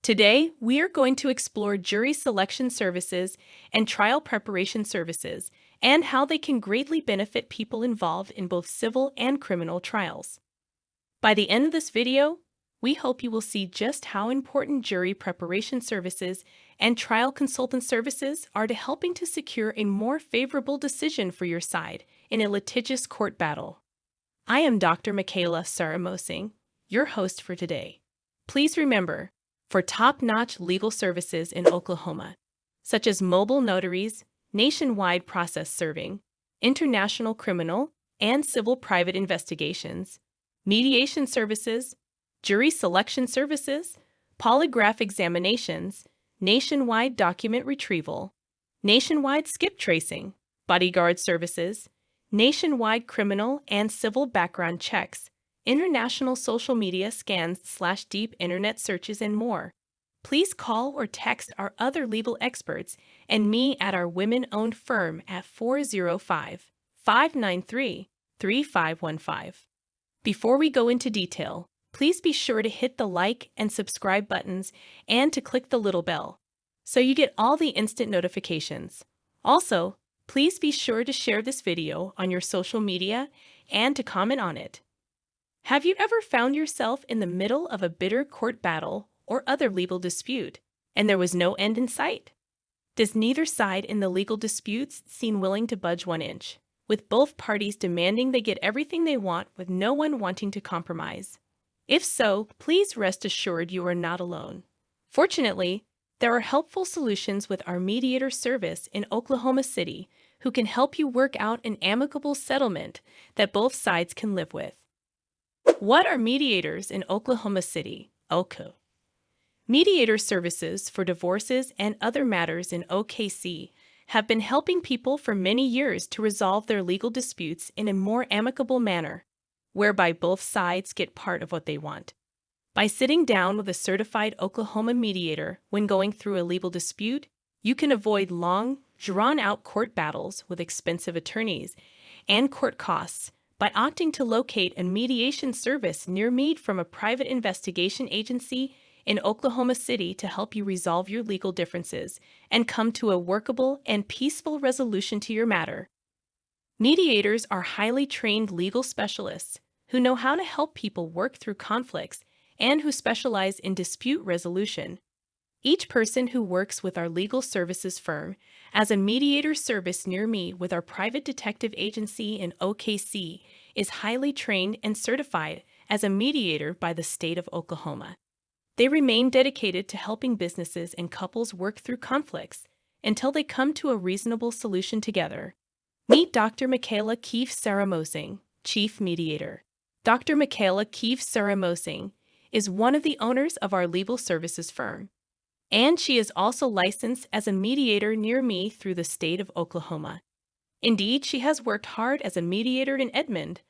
Today, we are going to explore jury selection services and trial preparation services and how they can greatly benefit people involved in both civil and criminal trials. By the end of this video, we hope you will see just how important jury preparation services and trial consultant services are to helping to secure a more favorable decision for your side in a litigious court battle. I am Dr. Makayla Saramosing, your host for today. Please remember, for top-notch legal services in Oklahoma, such as mobile notaries, nationwide process serving, international criminal and civil private investigations, mediation services, jury selection services, polygraph examinations, nationwide document retrieval, nationwide skip tracing, bodyguard services, nationwide criminal and civil background checks, international social media scans/deep internet searches, and more. Please call or text our other legal experts and me at our women-owned firm at 405-593-3515. Before we go into detail, please be sure to hit the like and subscribe buttons and to click the little bell so you get all the instant notifications. Also, please be sure to share this video on your social media and to comment on it. Have you ever found yourself in the middle of a bitter court battle or other legal dispute, and there was no end in sight? Does neither side in the legal disputes seem willing to budge 1 inch, with both parties demanding they get everything they want with no one wanting to compromise? If so, please rest assured you are not alone. Fortunately, there are helpful solutions with our Mediator service in Oklahoma City who can help you work out an amicable settlement that both sides can live with. What are mediators in Oklahoma City, OCO? Mediator services for divorces and other matters in OKC have been helping people for many years to resolve their legal disputes in a more amicable manner, whereby both sides get part of what they want. By sitting down with a certified Oklahoma mediator when going through a legal dispute, you can avoid long, drawn-out court battles with expensive attorneys and court costs by opting to locate a mediation service near me from a private investigation agency in Oklahoma City to help you resolve your legal differences and come to a workable and peaceful resolution to your matter. Mediators are highly trained legal specialists who know how to help people work through conflicts and who specialize in dispute resolution. Each person who works with our legal services firm as a mediator service near me with our private detective agency in OKC is highly trained and certified as a mediator by the state of Oklahoma. They remain dedicated to helping businesses and couples work through conflicts until they come to a reasonable solution together. Meet Dr. Makayla Saramosing, Chief Mediator. Dr. Makayla Saramosing is one of the owners of our legal services firm, and she is also licensed as a mediator near me through the state of Oklahoma. Indeed, she has worked hard as a mediator in Edmond,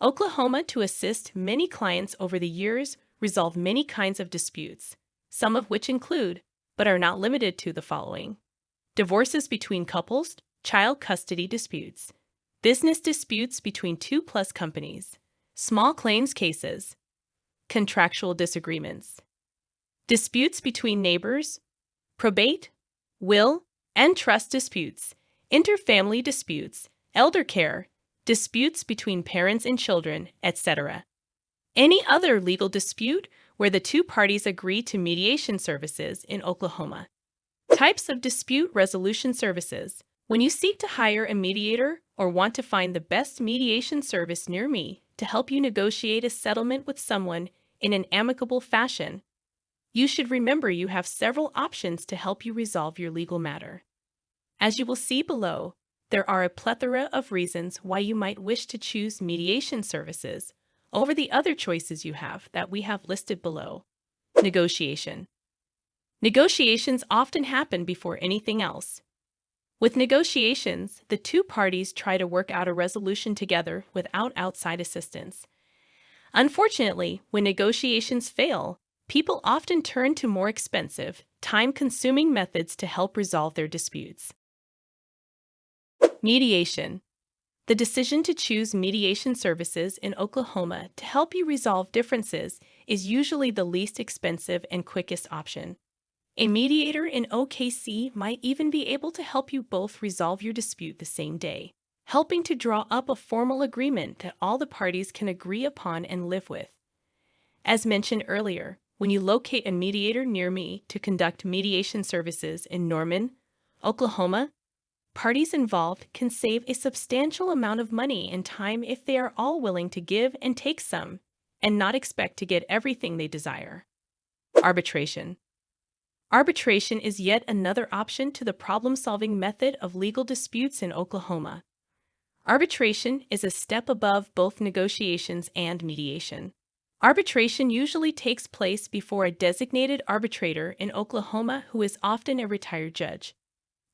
Oklahoma, to assist many clients over the years resolve many kinds of disputes, some of which include, but are not limited to, the following: divorces between couples, child custody disputes, business disputes between 2+ companies, small claims cases, contractual disagreements, disputes between neighbors, probate, will and trust disputes, interfamily disputes, elder care, disputes between parents and children, etc. Any other legal dispute where the two parties agree to mediation services in Oklahoma. Types of dispute resolution services. When you seek to hire a mediator or want to find the best mediation service near me to help you negotiate a settlement with someone in an amicable fashion, you should remember you have several options to help you resolve your legal matter. As you will see below, there are a plethora of reasons why you might wish to choose mediation services over the other choices you have that we have listed below. Negotiation. Negotiations often happen before anything else. With negotiations, the two parties try to work out a resolution together without outside assistance. Unfortunately, when negotiations fail, people often turn to more expensive, time-consuming methods to help resolve their disputes. Mediation. The decision to choose mediation services in Oklahoma to help you resolve differences is usually the least expensive and quickest option. A mediator in OKC might even be able to help you both resolve your dispute the same day, helping to draw up a formal agreement that all the parties can agree upon and live with. As mentioned earlier, when you locate a mediator near me to conduct mediation services in Norman, Oklahoma, parties involved can save a substantial amount of money and time if they are all willing to give and take some, and not expect to get everything they desire. Arbitration. Arbitration is yet another option to the problem-solving method of legal disputes in Oklahoma. Arbitration is a step above both negotiations and mediation. Arbitration usually takes place before a designated arbitrator in Oklahoma who is often a retired judge.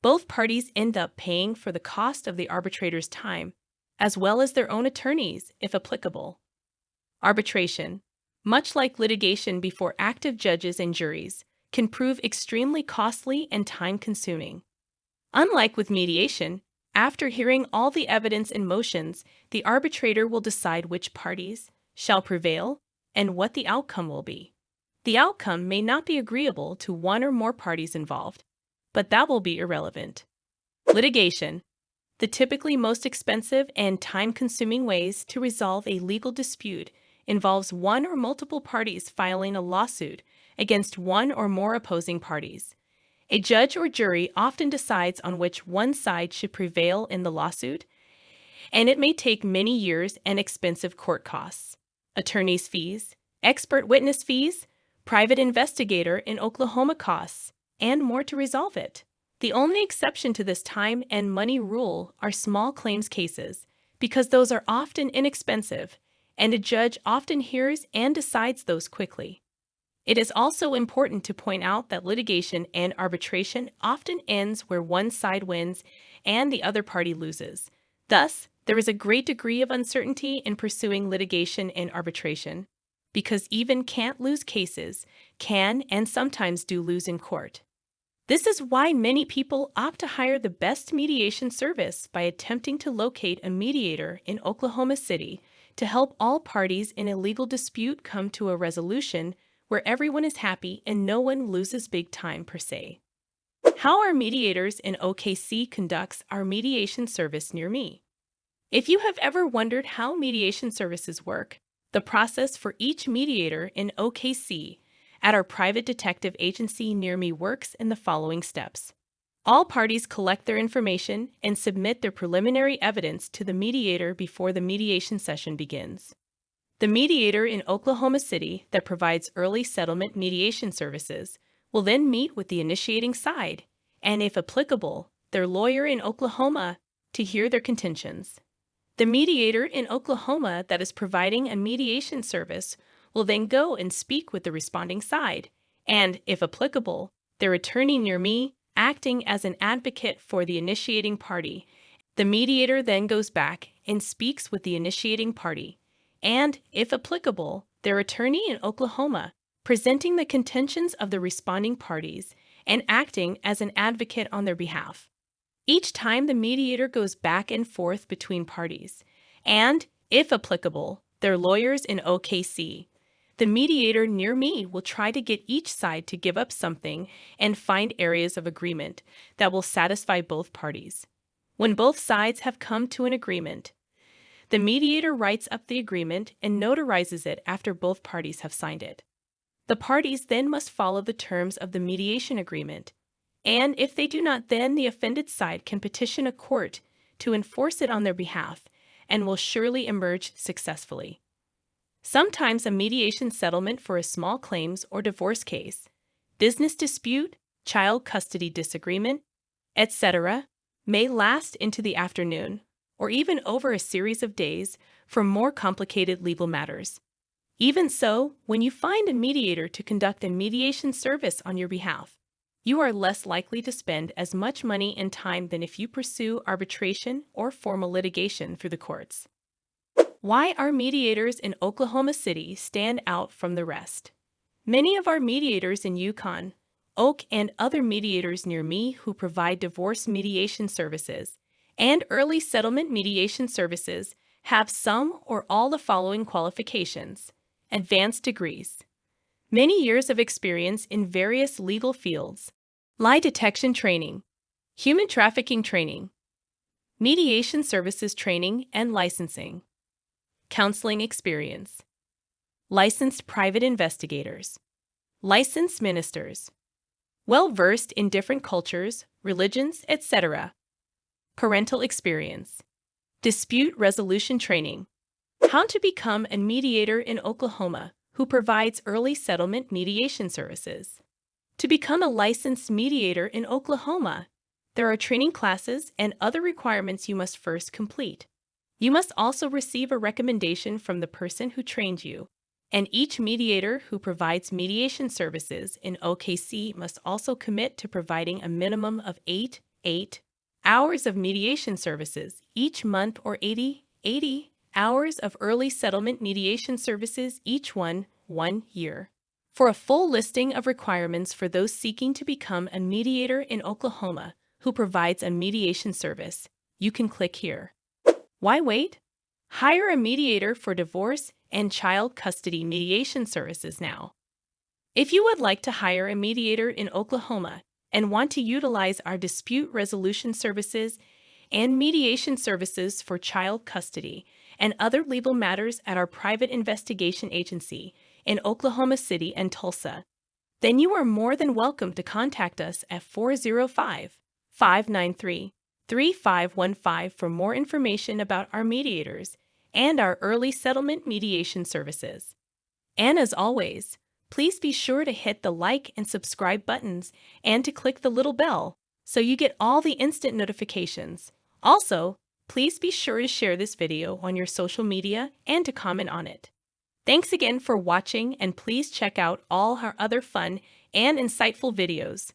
Both parties end up paying for the cost of the arbitrator's time, as well as their own attorneys, if applicable. Arbitration, much like litigation before active judges and juries, can prove extremely costly and time-consuming. Unlike with mediation, after hearing all the evidence and motions, the arbitrator will decide which parties shall prevail and what the outcome will be. The outcome may not be agreeable to one or more parties involved, but that will be irrelevant. Litigation, the typically most expensive and time-consuming ways to resolve a legal dispute, involves one or multiple parties filing a lawsuit against one or more opposing parties. A judge or jury often decides on which one side should prevail in the lawsuit, and it may take many years and expensive court costs, attorney's fees, expert witness fees, private investigator in Oklahoma costs, and more to resolve it. The only exception to this time and money rule are small claims cases, because those are often inexpensive, and a judge often hears and decides those quickly. It is also important to point out that litigation and arbitration often ends where one side wins and the other party loses. Thus, there is a great degree of uncertainty in pursuing litigation and arbitration, because even can't-lose cases can and sometimes do lose in court. This is why many people opt to hire the best mediation service by attempting to locate a mediator in Oklahoma City to help all parties in a legal dispute come to a resolution where everyone is happy and no one loses big time per se. How our mediators in OKC conducts our mediation service near me. If you have ever wondered how mediation services work, the process for each mediator in OKC at our private detective agency near me works in the following steps. All parties collect their information and submit their preliminary evidence to the mediator before the mediation session begins. The mediator in Oklahoma City that provides early settlement mediation services will then meet with the initiating side, and if applicable, their lawyer in Oklahoma to hear their contentions. The mediator in Oklahoma that is providing a mediation service will then go and speak with the responding side, and, if applicable, their attorney near me acting as an advocate for the initiating party. The mediator then goes back and speaks with the initiating party, and, if applicable, their attorney in Oklahoma, presenting the contentions of the responding parties and acting as an advocate on their behalf. Each time the mediator goes back and forth between parties, and, if applicable, their lawyers in OKC. The mediator near me will try to get each side to give up something and find areas of agreement that will satisfy both parties. When both sides have come to an agreement, the mediator writes up the agreement and notarizes it after both parties have signed it. The parties then must follow the terms of the mediation agreement, and if they do not, then the offended side can petition a court to enforce it on their behalf and will surely emerge successfully. Sometimes a mediation settlement for a small claims or divorce case, business dispute, child custody disagreement, etc., may last into the afternoon, or even over a series of days for more complicated legal matters. Even so, when you find a mediator to conduct a mediation service on your behalf, you are less likely to spend as much money and time than if you pursue arbitration or formal litigation through the courts. Why our mediators in Oklahoma City stand out from the rest. Many of our mediators in Yukon, Oak, and other mediators near me who provide divorce mediation services and early settlement mediation services have some or all the following qualifications: advanced degrees, many years of experience in various legal fields, lie detection training, human trafficking training, mediation services training and licensing, counseling experience, licensed private investigators, licensed ministers, well-versed in different cultures, religions, etc., parental experience, dispute resolution training, how to become a mediator in Oklahoma who provides early settlement mediation services. To become a licensed mediator in Oklahoma, there are training classes and other requirements you must first complete. You must also receive a recommendation from the person who trained you, and each mediator who provides mediation services in OKC must also commit to providing a minimum of 8 hours of mediation services each month or 80 hours of early settlement mediation services each 1 year. For a full listing of requirements for those seeking to become a mediator in Oklahoma who provides a mediation service, you can click here. Why wait? Hire a mediator for divorce and child custody mediation services now. If you would like to hire a mediator in Oklahoma and want to utilize our dispute resolution services and mediation services for child custody and other legal matters at our private investigation agency in Oklahoma City and Tulsa, then you are more than welcome to contact us at 405-593-3515 for more information about our mediators and our early settlement mediation services. And as always, please be sure to hit the like and subscribe buttons and to click the little bell so you get all the instant notifications. Also, please be sure to share this video on your social media and to comment on it. Thanks again for watching, and please check out all our other fun and insightful videos.